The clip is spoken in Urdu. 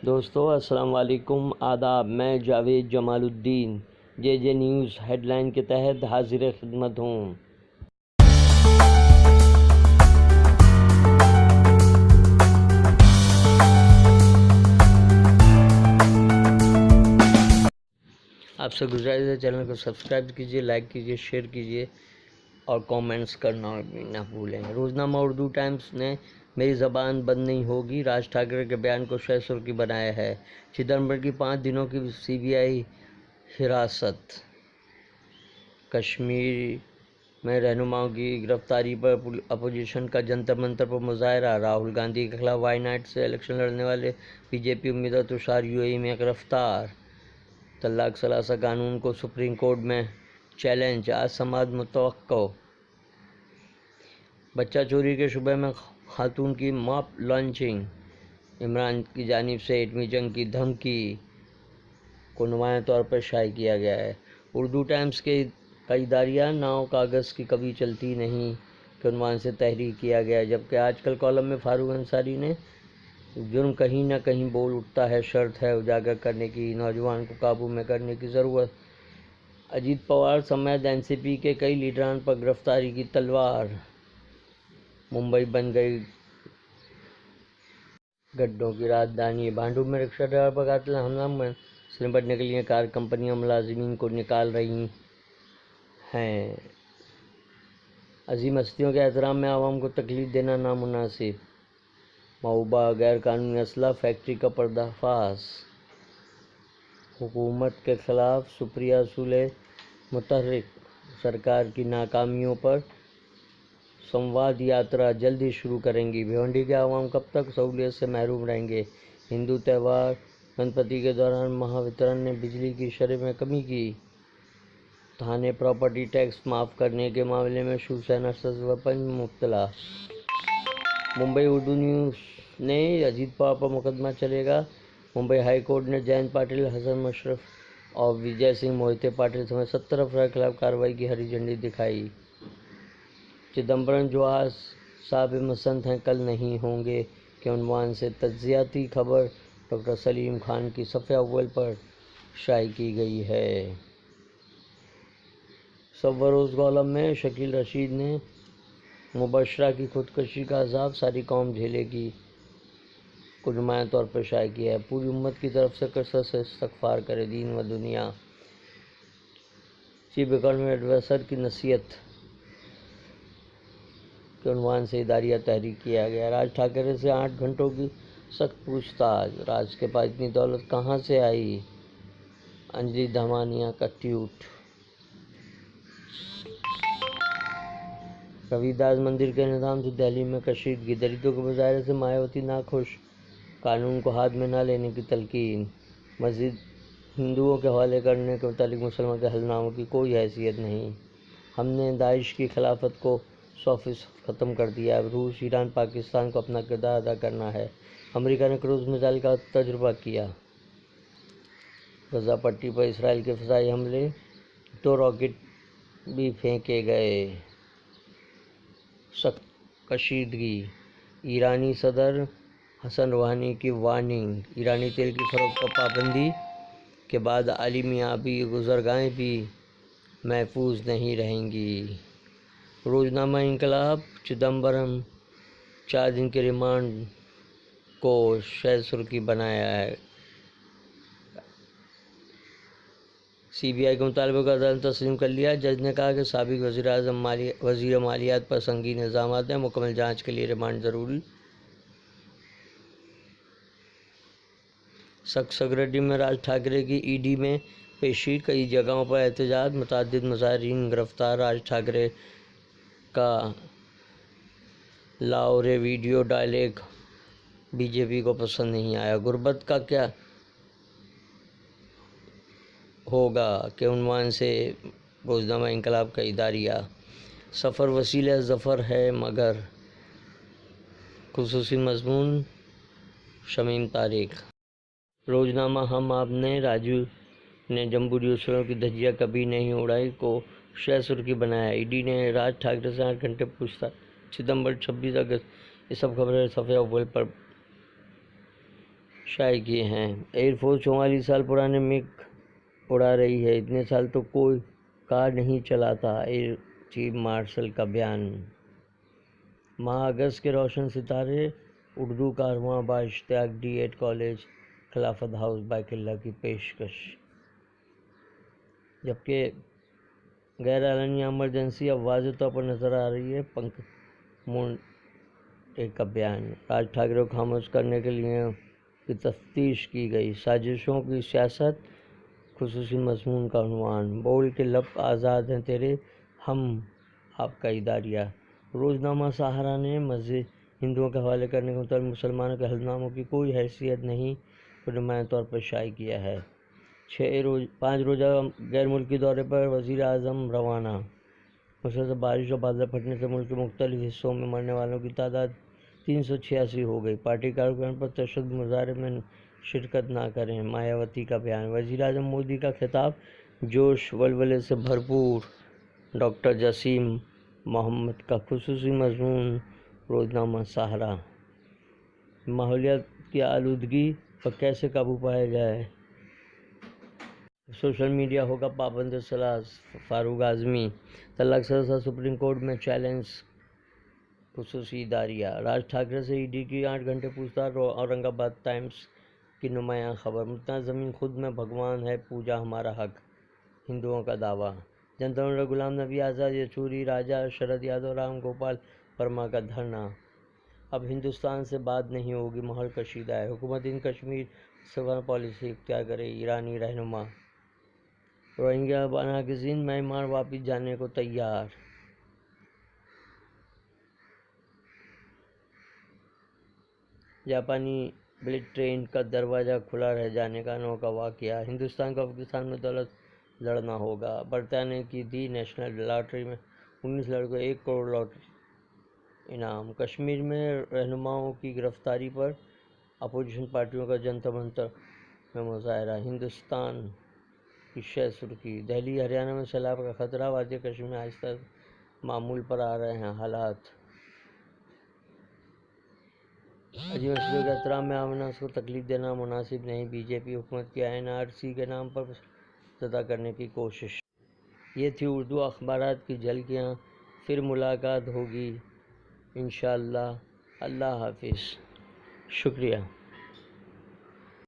دوستو السلام علیکم، آداب۔ میں جاوید جمال الدین جے نیوز ہیڈ لائن کے تحت حاضر خدمت ہوں۔ آپ سے گزارش ہے چینل کو سبسکرائب کیجیے، لائک کیجیے، شیئر کیجیے اور کامنٹس کرنا بھی نہ بھولیں۔ روزنامہ اردو ٹائمز نے میری زبان بند نہیں ہوگی راج ٹھاکرے کے بیان کو شہ سرخی بنایا ہے۔ چدمبرم کی 5 دنوں کی سی بی آئی حراست۔ کشمیر میں رہنماؤں کی گرفتاری پر اپوزیشن کا جنتر منتر پر مظاہرہ۔ راہل گاندھی کے خلاف وائناڈ سے الیکشن لڑنے والے بی جے پی امیدوار تشار یو اے ای میں گرفتار۔ طلاق ثلاثہ قانون کو سپریم کورٹ میں چیلنج، آج سماعت متوقع۔ بچہ چوری کے شبہ میں خاتون کی ماپ لنچنگ، عمران کی جانب سے ایٹمی جنگ کی دھمکی کو نمایاں طور پر شائع کیا گیا ہے۔ اردو ٹائمز کے اداریہ ناؤ کاغذ کی کبھی چلتی نہیں کے عنوان سے تحریر کیا گیا، جبکہ آج کل کالم میں فاروق انصاری نے جرم کہیں نہ کہیں بول اٹھتا ہے، شرط ہے اجاگر کرنے کی، نوجوان کو قابو میں کرنے کی ضرورت۔ اجیت پوار سمیت این سی پی کے کئی لیڈران پر گرفتاری کی تلوار۔ ممبئی بن گئی گڈھوں کی راجدھانی۔ بھانڈو میں رکشہ ڈرائیور پر قاتلانہ حملہ سے نمٹنے کے لیے کار کمپنیاں ملازمین کو نکال رہی ہیں۔ عظیم ہستیوں کے احترام میں عوام کو تکلیف دینا نامناسب۔ محبوبہ غیر قانونی اسلحہ فیکٹری کا پردہ فاش۔ حکومت کے خلاف سپریہ سولے متحرک، سرکار کی ناکامیوں پر سنواد یاترا جلد ہی شروع کریں گی۔ بھیونڈی کے عوام کب تک سہولیت سے محروم رہیں گے؟ ہندو تہوار گنپتی کے دوران مہاوترن نے بجلی کی شرح میں کمی کی۔ تھانے پراپرٹی ٹیکس معاف کرنے کے معاملے میں شیو سینا سرسپنچ مبتلا۔ ممبئی اردو نیوز نے اجیت پوار پر مقدمہ چلے گا۔ ممبئی ہائی کورٹ نے جینت پاٹل، حسن مشرف اور وجے سنگھ موہتے پاٹل سمیت 70 افراد کے خلاف کارروائی کی ہری جھنڈی دکھائی۔ چدمبرم جو آج صاحب مسند ہیں کل نہیں ہوں گے کے عنوان سے تجزیاتی خبر ڈاکٹر سلیم خان کی صفحہ اول پر شائع کی گئی ہے۔ سربروز کالم میں شکیل رشید نے مبشرہ کی خودکشی کا عذاب ساری قوم جھیلے گی کو نمایاں طور پر شائع کیا ہے۔ پوری امت کی طرف سے کثرت سے استغفار کرے، دین و دنیا۔ چیف اکانومی ایڈوائزر کی نصیحت کے عنوان سے اداریہ تحریر کیا گیا۔ راج ٹھاکرے سے 8 گھنٹوں کی سخت پوچھ تاچھ، راج کے پاس اتنی دولت کہاں سے آئی؟ انجلی دھمانیہ کا ٹویٹ۔ روی داس مندر کے انہدام سے دہلی میں کشیدگی، دلتوں کے مظاہرے سے مایاوتی ناخوش، قانون کو ہاتھ میں نہ لینے کی تلقین۔ مسجد ہندوؤں کے حوالے کرنے کے متعلق مسلمان کے حلف ناموں کی کوئی حیثیت نہیں۔ ہم نے داعش کی خلافت کو 100% ختم کر دیا ہے، اب روس، ایران، پاکستان کو اپنا کردار ادا کرنا ہے۔ امریکہ نے کروز میزائل کا تجربہ کیا۔ غزہ پٹی پر اسرائیل کے فضائی حملے، 2 راکٹ بھی پھینکے گئے۔ سخت کشیدگی، ایرانی صدر حسن روحانی کی وارننگ۔ ایرانی تیل کی فروخت پر پابندی کے بعد عالمی گزرگاہیں بھی محفوظ نہیں رہیں گی۔ روزنامہ انقلاب چدمبرم 4 دن کے ریمانڈ کو شہ سرخی بنایا ہے۔ سی بی آئی کے مطالبے کو عدالت نے تسلیم کر لیا۔ جج نے کہا کہ سابق وزیر مالیات پر سنگین الزامات ہیں، مکمل جانچ کے لیے ریمانڈ ضروری۔ سکسگریڈی میں راج ٹھاکرے کی ای ڈی میں پیشی، کئی جگہوں پر احتجاج، متعدد مظاہرین گرفتار۔ راج ٹھاکرے کا لاہورے ویڈیو ڈائیلاگ بی جے پی کو پسند نہیں آیا۔ غربت کا کیا ہوگا کے عنوان سے روزنامہ انقلاب کا اداریہ۔ سفر وسیلہ ظفر ہے مگر خصوصی مضمون، شمیم طارق۔ روزنامہ ہم آپ نے راجو نے جمبو ڈیوسروں کی دھجیاں کبھی نہیں اڑائی کو شہ سرخی بنایا۔ ای ڈی نے راج ٹھاکرے سے 8 گھنٹے پوچھ تاچھ۔ چدمبرم 26 اگست۔ یہ سب خبریں صفحہ اول پر شائع کیے ہیں۔ ایئر فورس 44 سال پرانے مگ اڑا رہی ہے، اتنے سال تو کوئی کار نہیں چلاتا، ایئر چیف مارشل کا بیان۔ ماہ اگست کے روشن ستارے، اردو کارواں با اشتیاق ڈی ایڈ کالج خلافت ہاؤس بیت اللہ کی پیشکش، جبکہ غیر اعلانیہ ایمرجنسی اب واضح طور پر نظر آ رہی ہے۔ پنکج منڈے کا بیان، راج ٹھاکرے کو خاموش کرنے کے لیے کی تفتیش کی گئی، سازشوں کی سیاست، خصوصی مضمون کا عنوان، بول کے لب آزاد ہیں تیرے، ہم آپ کا اداریہ۔ روزنامہ سہارا نے مسجد ہندوؤں کے حوالے کرنے کے متعلق مسلمانوں کے حلف ناموں کی کوئی حیثیت نہیں کو نمایاں طور پر شائع کیا ہے۔ 5 روزہ غیر ملکی دورے پر وزیر اعظم روانہ۔ مسلسل بارش اور بادل پھٹنے سے ملک کے مختلف حصوں میں مرنے والوں کی تعداد 386 ہو گئی، پارٹی کارکنوں پر تشدد مظاہرے میں شرکت نہ کریں، مایاوتی کا بیان۔ وزیر اعظم مودی کا خطاب جوش ولولے سے بھرپور، ڈاکٹر جسیم محمد کا خصوصی مضمون، روزنامہ سہارا۔ ماحولیات کی آلودگی پر کیسے قابو پایا جائے، سوشل میڈیا ہوگا پابند ثلاث، فاروق اعظمی۔ طلاق سزا سپریم کورٹ میں چیلنج، خصوصی اداریہ۔ راج ٹھاکرے سے ای ڈی کی 8 گھنٹے پوچھ تاچھ، اورنگ آباد ٹائمز کی نمایاں خبر۔ متنازع زمین خود میں بھگوان ہے، پوجا ہمارا حق، ہندوؤں کا دعویٰ۔ جنتر منتر غلام نبی آزاد، یچوری راجا، شرد یادو، رام گوپال ورما کا دھرنا۔ اب ہندوستان سے بات نہیں ہوگی، ماحول کشیدہ ہے، حکومت ہند کشمیر مستقبل پالیسی اختیار کرے گی، ایرانی رہنما۔ روہنگیا ناقصین میانمار واپس جانے کو تیار۔ جاپانی بلٹ ٹرین کا دروازہ کھلا رہ جانے کا انوکھا واقعہ، ہندوستان کو افغانستان میں دولت لڑنا ہوگا۔ برطانیہ کی دی نیشنل لاٹری میں 19 لڑکوں 1 کروڑ لاٹری انعام۔ کشمیر میں رہنماؤں کی گرفتاری پر اپوزیشن پارٹیوں کا جنتر منتر میں مظاہرہ، ہندوستان کی شہ سرخی۔ دہلی ہریانہ میں سیلاب کا خطرہ، وادی کشمیر میں آہستہ معمول پر آ رہے ہیں حالات۔ عظیم ہستیوں کے احترام میں عام الناس کو تکلیف دینا مناسب نہیں، بی جے پی حکومت کی این آر سی کے نام پر زدہ کرنے کی کوشش۔ یہ تھی اردو اخبارات کی جھلکیاں، پھر ملاقات ہوگی انشاءاللہ۔ اللہ حافظ، شکریہ۔